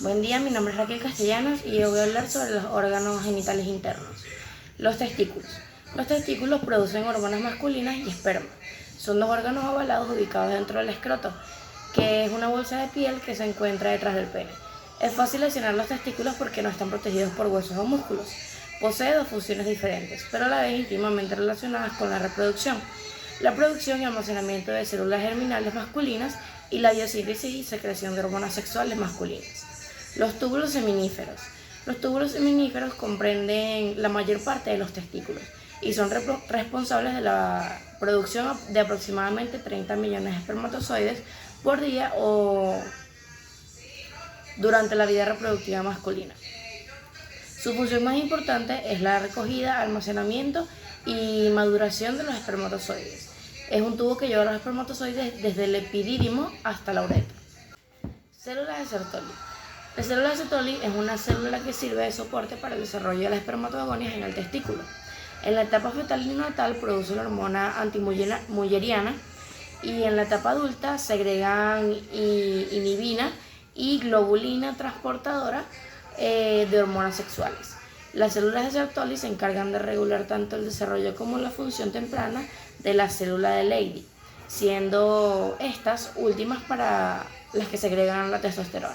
Buen día, mi nombre es Raquel Castellanos y yo voy a hablar sobre los órganos genitales internos. Los testículos. Los testículos producen hormonas masculinas y esperma. Son dos órganos ovalados ubicados dentro del escroto, que es una bolsa de piel que se encuentra detrás del pene. Es fácil lesionar los testículos porque no están protegidos por huesos o músculos. Posee dos funciones diferentes, pero a la vez íntimamente relacionadas con la reproducción. La producción y almacenamiento de células germinales masculinas y la biosíntesis y secreción de hormonas sexuales masculinas. Los túbulos seminíferos. Los túbulos seminíferos comprenden la mayor parte de los testículos y son responsables de la producción de aproximadamente 30 millones de espermatozoides por día o durante la vida reproductiva masculina. Su función más importante es la recogida, almacenamiento y maduración de los espermatozoides. Es un tubo que lleva los espermatozoides desde el epidídimo hasta la uretra. Células de Sertoli. La célula de Sertoli es una célula que sirve de soporte para el desarrollo de las espermatogonias en el testículo. En la etapa fetal y neonatal produce la hormona antimulleriana y en la etapa adulta segregan inhibina y globulina transportadora de hormonas sexuales. Las células de Sertoli se encargan de regular tanto el desarrollo como la función temprana de la célula de Leydig, siendo estas últimas para las que segregan la testosterona.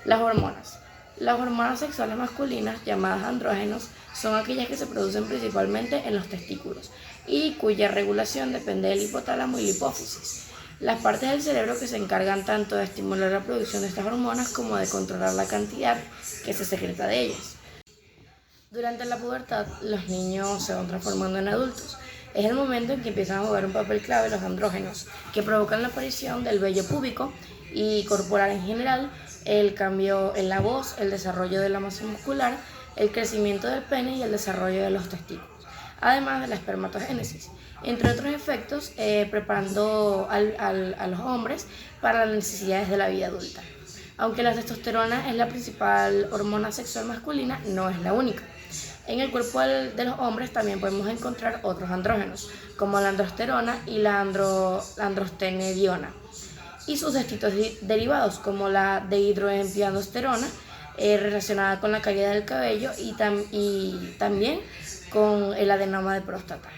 Las hormonas. Las hormonas sexuales masculinas, llamadas andrógenos, son aquellas que se producen principalmente en los testículos y cuya regulación depende del hipotálamo y la hipófisis, las partes del cerebro que se encargan tanto de estimular la producción de estas hormonas como de controlar la cantidad que se secreta de ellas. Durante la pubertad, los niños se van transformando en adultos. Es el momento en que empiezan a jugar un papel clave los andrógenos, que provocan la aparición del vello púbico y corporal en general, el cambio en la voz, el desarrollo de la masa muscular, el crecimiento del pene y el desarrollo de los testículos, además de la espermatogénesis, entre otros efectos, preparando a los hombres para las necesidades de la vida adulta. Aunque la testosterona es la principal hormona sexual masculina, no es la única. En el cuerpo de los hombres también podemos encontrar otros andrógenos, como la androsterona y la androstenediona, y sus distintos derivados, como la dehidroepiandrosterona, relacionada con la caída del cabello y también con el adenoma de próstata.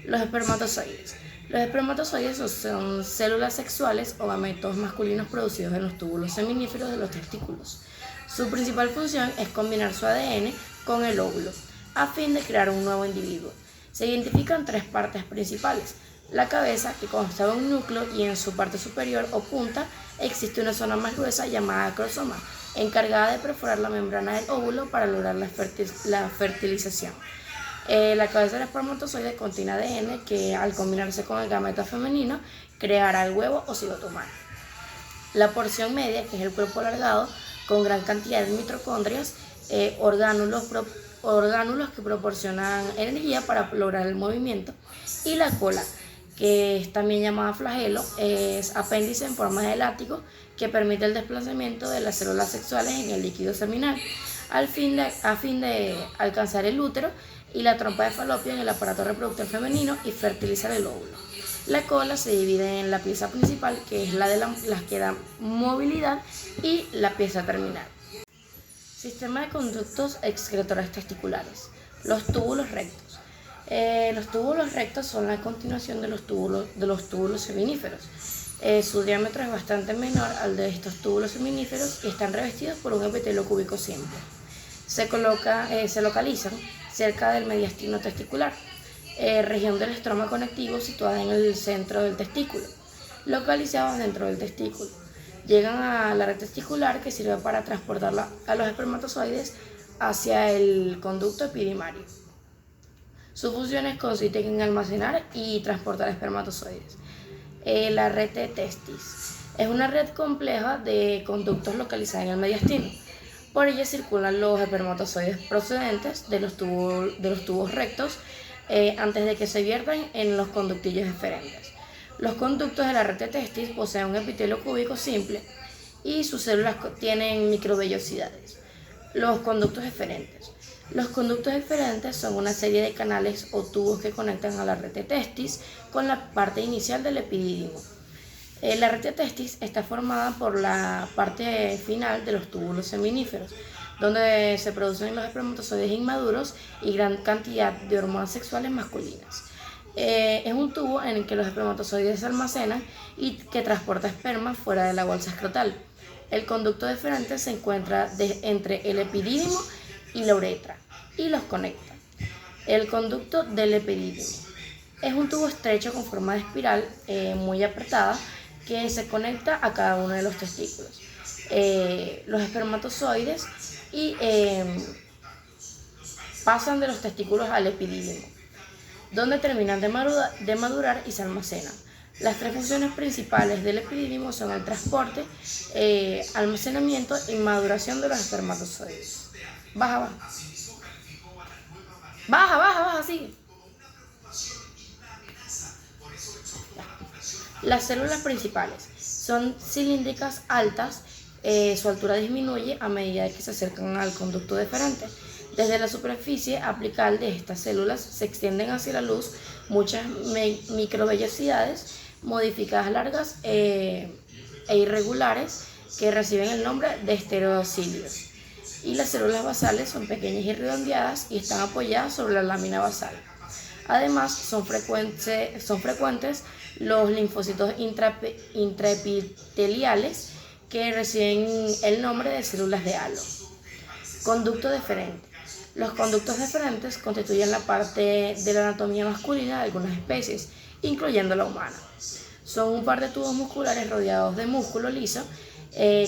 Los espermatozoides. Los espermatozoides son células sexuales o gametos masculinos producidos en los túbulos seminíferos de los testículos. Su principal función es combinar su ADN con el óvulo, a fin de crear un nuevo individuo. Se identifican tres partes principales. La cabeza, que consta de un núcleo, y en su parte superior o punta existe una zona más gruesa llamada acrosoma, encargada de perforar la membrana del óvulo para lograr la fertilización. La cabeza del espermatozoide contiene ADN que, al combinarse con el gameto femenino, creará el huevo o cigoto humano. La porción media, que es el cuerpo alargado, con gran cantidad de mitocondrias, orgánulos que proporcionan energía para lograr el movimiento, y la cola, que es también llamada flagelo, es apéndice en forma de látigo que permite el desplazamiento de las células sexuales en el líquido seminal, a fin de alcanzar el útero y la trompa de falopio en el aparato reproductor femenino y fertilizar el óvulo. La cola se divide en la pieza principal, que es la que da movilidad, y la pieza terminal. Sistema de conductos excretores testiculares. Los túbulos rectos. Los túbulos rectos son la continuación de los túbulos seminíferos. Su diámetro es bastante menor al de estos túbulos seminíferos y están revestidos por un epitelio cúbico simple. Se localizan cerca del mediastino testicular, región del estroma conectivo situada en el centro del testículo, localizados dentro del testículo. Llegan a la red testicular, que sirve para transportar a los espermatozoides hacia el conducto epidimario. Sus funciones consisten en almacenar y transportar espermatozoides. La red de testis es una red compleja de conductos localizada en el mediastino. Por ella circulan los espermatozoides procedentes de los tubos rectos antes de que se viertan en los conductillos eferentes. Los conductos de la red de testis poseen un epitelio cúbico simple y sus células tienen microvellosidades. Los conductos eferentes. Los conductos eferentes son una serie de canales o tubos que conectan a la red de testis con la parte inicial del epidídimo. La red testis está formada por la parte final de los túbulos seminíferos, donde se producen los espermatozoides inmaduros y gran cantidad de hormonas sexuales masculinas. Es un tubo en el que los espermatozoides se almacenan y que transporta esperma fuera de la bolsa escrotal. El conducto deferente se encuentra entre el epidídimo y la uretra y los conecta. El conducto del epidídimo es un tubo estrecho con forma de espiral muy apretada que se conecta a cada uno de los testículos. Los espermatozoides pasan de los testículos al epidídimo, donde terminan de madurar y se almacenan. Las tres funciones principales del epidídimo son el transporte, almacenamiento y maduración de los espermatozoides. Baja, sigue. Las células principales son cilíndricas altas, su altura disminuye a medida que se acercan al conducto deferente. Desde la superficie apical de estas células se extienden hacia la luz muchas microvellosidades modificadas largas e irregulares que reciben el nombre de estereocilios. Y las células basales son pequeñas y redondeadas y están apoyadas sobre la lámina basal. Además, son frecuentes los linfocitos intraepiteliales que reciben el nombre de células de halo. Conducto deferente. Los conductos deferentes constituyen la parte de la anatomía masculina de algunas especies, incluyendo la humana. Son un par de tubos musculares rodeados de músculo liso,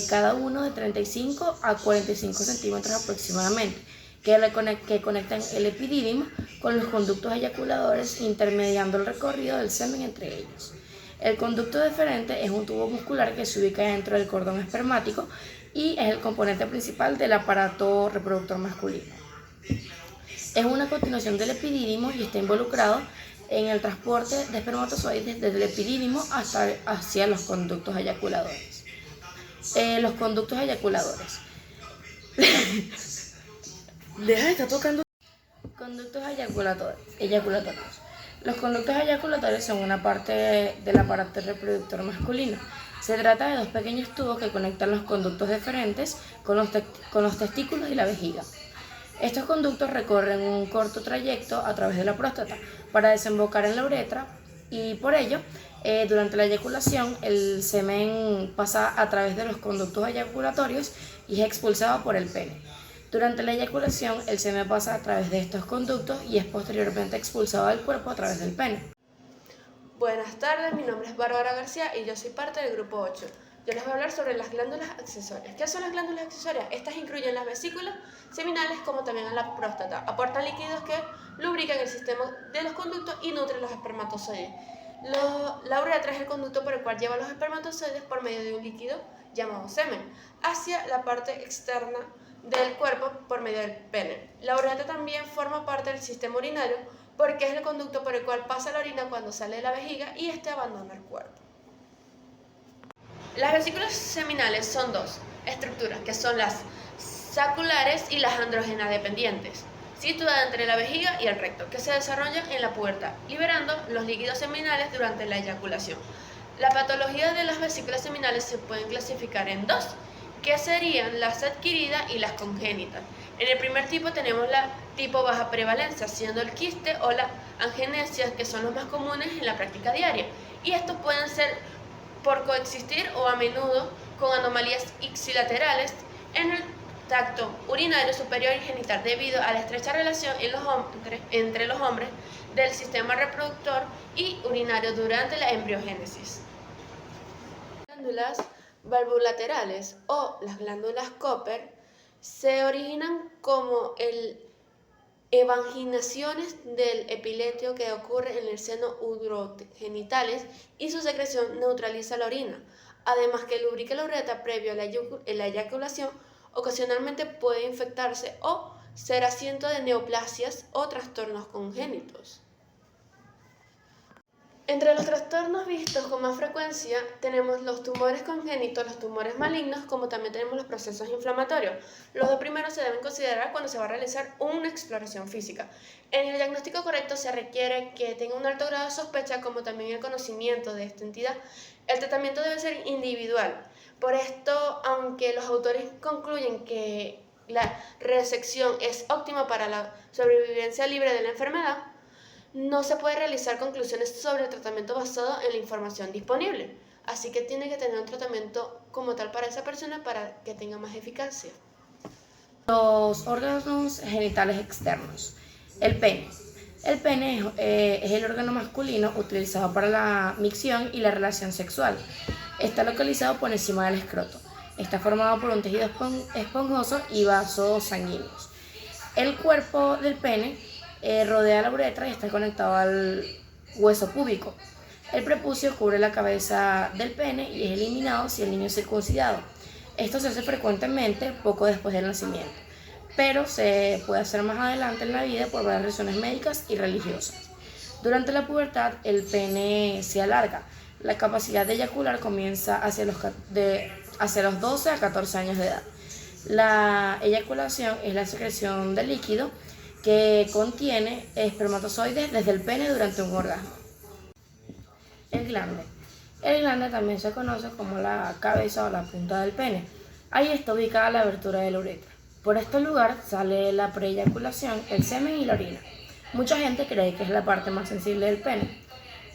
cada uno de 35 a 45 centímetros aproximadamente, que conectan el epidídimo con los conductos eyaculadores, intermediando el recorrido del semen entre ellos. El conducto deferente es un tubo muscular que se ubica dentro del cordón espermático y es el componente principal del aparato reproductor masculino. Es una continuación del epidídimo y está involucrado en el transporte de espermatozoides desde el epidídimo hacia los conductos eyaculadores. Los conductos eyaculadores. Deja de estar tocando. Conductos eyaculatorios. Los conductos eyaculatorios son una parte del aparato reproductor masculino. Se trata de dos pequeños tubos que conectan los conductos deferentes con los testículos y la vejiga. Estos conductos recorren un corto trayecto a través de la próstata para desembocar en la uretra y por ello, durante la eyaculación, el semen pasa a través de los conductos eyaculatorios y es expulsado por el pene. Durante la eyaculación, el semen pasa a través de estos conductos y es posteriormente expulsado del cuerpo a través del pene. Buenas tardes, mi nombre es Bárbara García y yo soy parte del grupo 8. Yo les voy a hablar sobre las glándulas accesorias. ¿Qué son las glándulas accesorias? Estas incluyen las vesículas seminales como también en la próstata. Aportan líquidos que lubrican el sistema de los conductos y nutren los espermatozoides. La uretra es el conducto por el cual llevan los espermatozoides por medio de un líquido llamado semen hacia la parte externa del cuerpo por medio del pene. La uretra también forma parte del sistema urinario porque es el conducto por el cual pasa la orina cuando sale de la vejiga y éste abandona el cuerpo. Las vesículas seminales son dos estructuras, que son las saculares y las andrógenas dependientes, situadas entre la vejiga y el recto, que se desarrollan en la pubertad, liberando los líquidos seminales durante la eyaculación. La patología de las vesículas seminales se pueden clasificar en dos, que serían las adquiridas y las congénitas. En el primer tipo tenemos la tipo baja prevalencia, siendo el quiste o la angenesia, que son los más comunes en la práctica diaria, y estos pueden ser por coexistir o a menudo con anomalías ipsilaterales en el tracto urinario superior y genital debido a la estrecha relación entre los hombres del sistema reproductor y urinario durante la embriogénesis. Glándulas valvulaterales o las glándulas Cooper se originan como evaginaciones del epiletio que ocurre en el seno urogenitales y su secreción neutraliza la orina. Además que lubrica la uretra previo a la eyaculación, ocasionalmente puede infectarse o ser asiento de neoplasias o trastornos congénitos. Entre los trastornos vistos con más frecuencia tenemos los tumores congénitos, los tumores malignos, como también tenemos los procesos inflamatorios. Los dos primeros se deben considerar cuando se va a realizar una exploración física. En el diagnóstico correcto se requiere que tenga un alto grado de sospecha, como también el conocimiento de esta entidad. El tratamiento debe ser individual. Por esto, aunque los autores concluyen que la resección es óptima para la sobrevivencia libre de la enfermedad, no se puede realizar conclusiones sobre el tratamiento basado en la información disponible. Así que tiene que tener un tratamiento como tal para esa persona para que tenga más eficacia. Los órganos genitales externos. El pene. El pene es el órgano masculino utilizado para la micción y la relación sexual. Está localizado por encima del escroto. Está formado por un tejido esponjoso y vasos sanguíneos. El cuerpo del pene rodea la uretra y está conectado al hueso púbico. El prepucio cubre la cabeza del pene y es eliminado si el niño es circuncidado. Esto se hace frecuentemente poco después del nacimiento, pero se puede hacer más adelante en la vida por varias razones médicas y religiosas. Durante la pubertad, el pene se alarga. La capacidad de eyacular comienza hacia los 12 a 14 años de edad. La eyaculación es la secreción de líquido que contiene espermatozoides desde el pene durante un orgasmo. El glande. El glande también se conoce como la cabeza o la punta del pene. Ahí está ubicada la abertura de la uretra. Por este lugar sale la preeyaculación, el semen y la orina. Mucha gente cree que es la parte más sensible del pene.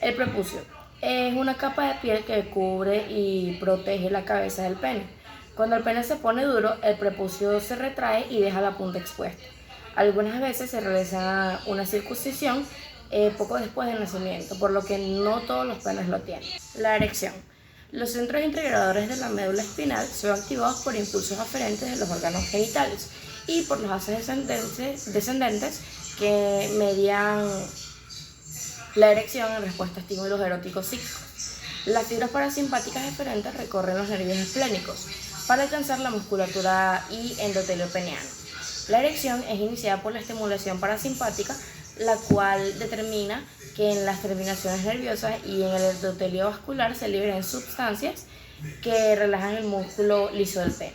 El prepucio es una capa de piel que cubre y protege la cabeza del pene. Cuando el pene se pone duro, el prepucio se retrae y deja la punta expuesta. Algunas veces se realiza una circuncisión poco después del nacimiento, por lo que no todos los penes lo tienen. La erección. Los centros integradores de la médula espinal son activados por impulsos aferentes de los órganos genitales y por los haces descendentes que median la erección en respuesta a estímulos eróticos psíquicos. Las fibras parasimpáticas eferentes recorren los nervios esplénicos para alcanzar la musculatura y endotelio peneano. La erección es iniciada por la estimulación parasimpática, la cual determina que en las terminaciones nerviosas y en el endotelio vascular se liberen sustancias que relajan el músculo liso del pene.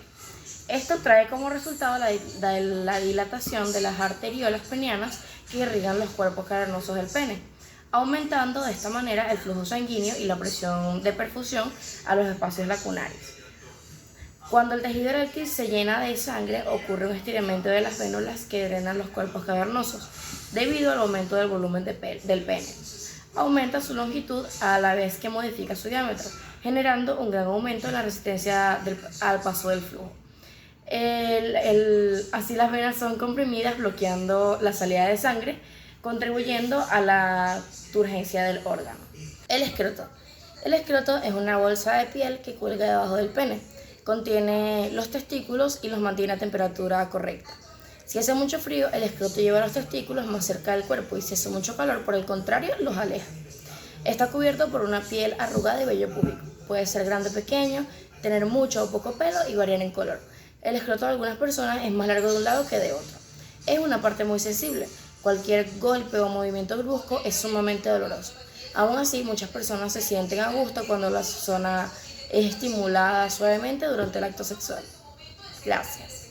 Esto trae como resultado la dilatación de las arteriolas penianas que irrigan los cuerpos cavernosos del pene, aumentando de esta manera el flujo sanguíneo y la presión de perfusión a los espacios lacunarios. Cuando el tejido eréctil se llena de sangre, ocurre un estiramiento de las vénulas que drenan los cuerpos cavernosos, debido al aumento del volumen del pene. Aumenta su longitud a la vez que modifica su diámetro, generando un gran aumento en la resistencia al paso del flujo. Así las venas son comprimidas, bloqueando la salida de sangre, contribuyendo a la turgencia del órgano. El escroto. El escroto es una bolsa de piel que cuelga debajo del pene. Contiene los testículos y los mantiene a temperatura correcta. Si hace mucho frío, el escroto lleva los testículos más cerca del cuerpo y si hace mucho calor, por el contrario, los aleja. Está cubierto por una piel arrugada y vello púbico. Puede ser grande o pequeño, tener mucho o poco pelo y variar en color. El escroto de algunas personas es más largo de un lado que de otro. Es una parte muy sensible. Cualquier golpe o movimiento brusco es sumamente doloroso. Aún así, muchas personas se sienten a gusto cuando la zona es estimulada suavemente durante el acto sexual. Gracias.